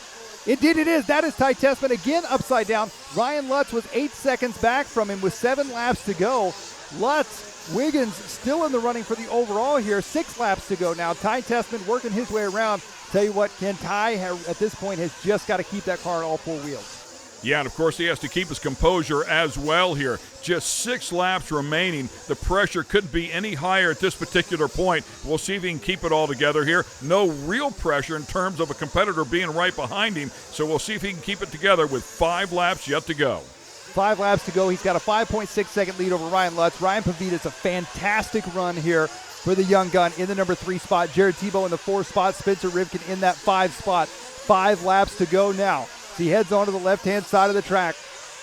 Indeed it is. That is Ty Tessman again upside down. Ryan Lutz was 8 seconds back from him with 7 laps to go. Lutz, Wiggins still in the running for the overall here. 6 laps to go now. Ty Tessman working his way around. Tell you what, Ken, Ty at this point has just got to keep that car on all 4 wheels. Yeah, and of course he has to keep his composure as well here. Just 6 laps remaining. The pressure couldn't be any higher at this particular point. We'll see if he can keep it all together here. No real pressure in terms of a competitor being right behind him, so we'll see if he can keep it together with 5 laps yet to go. 5 laps to go. He's got a 5.6 second lead over Ryan Lutz. Ryan Pavitas, a fantastic run here for the young gun in the number 3 spot. Jared Tebow in the 4 spot. Spencer Rivkin in that 5 spot. 5 laps to go now. He heads onto the left-hand side of the track.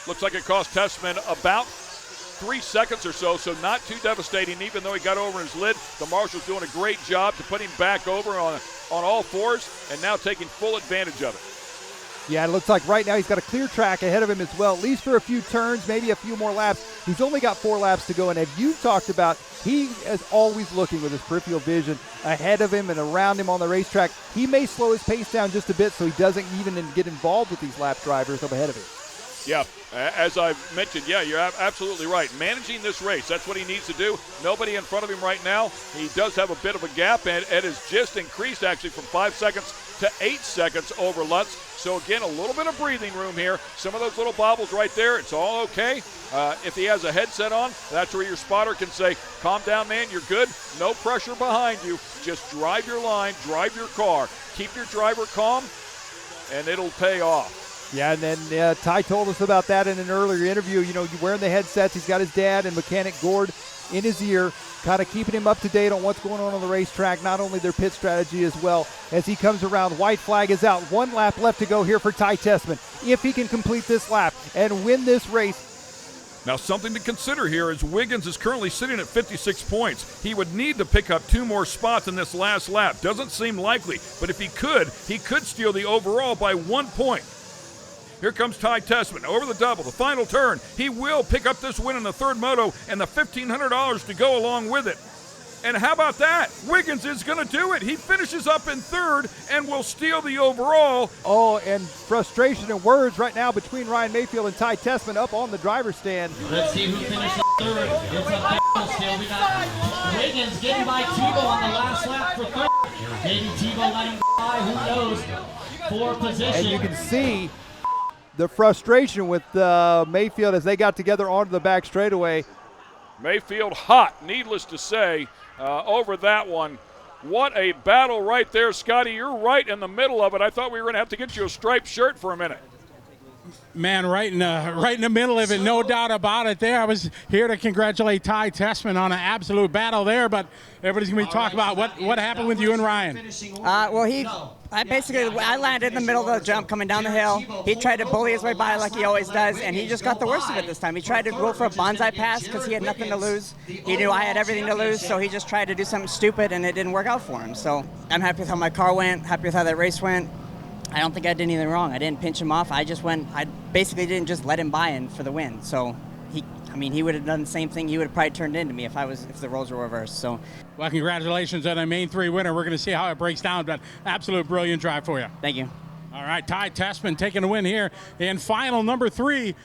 Looks like it cost Tessman about 3 seconds or so not too devastating. Even though he got over his lid, the marshal's doing a great job to put him back over on all 4s and now taking full advantage of it. Yeah, it looks like right now he's got a clear track ahead of him as well, at least for a few turns, maybe a few more laps. He's only got 4 laps to go, and as you talked about, he is always looking with his peripheral vision ahead of him and around him on the racetrack. He may slow his pace down just a bit so he doesn't even get involved with these lap drivers up ahead of him. Yeah, as I've mentioned, yeah, you're absolutely right. Managing this race, that's what he needs to do. Nobody in front of him right now. He does have a bit of a gap, and it has just increased actually from 5 seconds to 8 seconds over Lutz. So again, a little bit of breathing room here. Some of those little bobbles right there, it's all okay. If he has a headset on, that's where your spotter can say, calm down, man, you're good. No pressure behind you. Just drive your line, drive your car. Keep your driver calm, and it'll pay off. Yeah, and then Ty told us about that in an earlier interview. You know, you wearing the headsets. He's got his dad and mechanic Gord in his ear, kind of keeping him up to date on what's going on the racetrack, not only their pit strategy as well as he comes around. White flag is out. 1 lap left to go here for Ty Tessmann. If he can complete this lap and win this race. Now, something to consider here is Wiggins is currently sitting at 56 points. He would need to pick up 2 more spots in this last lap. Doesn't seem likely, but if he could steal the overall by 1 point. Here comes Ty Tessmann over the double, the final turn. He will pick up this win in the third moto and the $1,500 to go along with it. And how about that? Wiggins is going to do it. He finishes up in third and will steal the overall. Oh, and frustration and words right now between Ryan Mayfield and Ty Tessmann up on the driver's stand. Let's see who finishes third. It's a battle still. We got Wiggins getting by Tebow on the last lap for third. Maybe Tebow let him by. Who knows? For position. And you can see the frustration with Mayfield as they got together onto the back straightaway. Mayfield hot, needless to say, over that one. What a battle right there, Scotty. You're right in the middle of it. I thought we were going to have to get you a striped shirt for a minute. Man, right in the middle of it, no doubt about it there. I was here to congratulate Ty Tessmann on an absolute battle there, but everybody's going to be talking about what happened with you and Ryan. I landed in the middle of the jump coming down the hill. He tried to bully his way by like he always does, and he just got the worst of it this time. He tried to go for a bonsai pass because he had nothing to lose. He knew I had everything to lose, so he just tried to do something stupid, and it didn't work out for him. So I'm happy with how my car went, happy with how that race went. I don't think I did anything wrong. I didn't pinch him off. I basically didn't just let him buy in for the win. So he would have done the same thing. He would have probably turned into me if the roles were reversed. So, well, congratulations on a main 3 winner. We're going to see how it breaks down, but absolute brilliant drive for you. Thank you. All right, Ty Tessmann taking a win here in final number 3.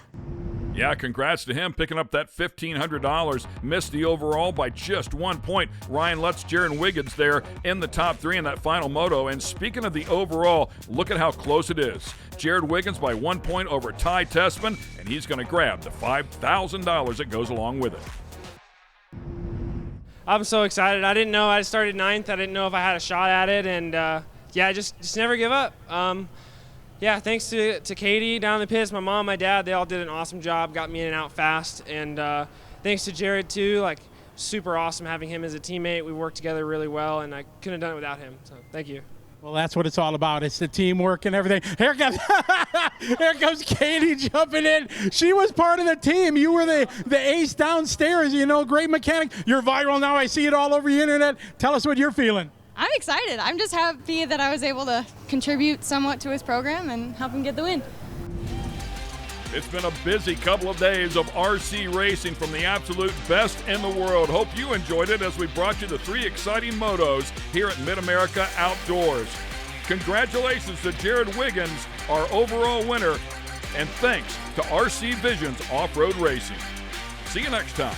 Yeah, congrats to him picking up that $1,500. Missed the overall by just 1 point. Ryan Lutz, Jared Wiggins there in the top 3 in that final moto. And speaking of the overall, look at how close it is. Jared Wiggins by 1 point over Ty Tessmann, and he's going to grab the $5,000 that goes along with it. I'm so excited. I didn't know. I started 9th. I didn't know if I had a shot at it, and just never give up. Thanks to Katie down in the pits, my mom, my dad, they all did an awesome job, got me in and out fast. And thanks to Jared, too, super awesome having him as a teammate. We worked together really well, and I couldn't have done it without him. So thank you. Well, that's what it's all about. It's the teamwork and everything. Here comes Katie jumping in. She was part of the team. You were the ace downstairs, great mechanic. You're viral now. I see it all over the internet. Tell us what you're feeling. I'm excited. I'm just happy that I was able to contribute somewhat to his program and help him get the win. It's been a busy couple of days of RC racing from the absolute best in the world. Hope you enjoyed it as we brought you the 3 exciting motos here at Mid-America Outdoors. Congratulations to Jared Wiggins, our overall winner, and thanks to RC Visions Off-Road Racing. See you next time.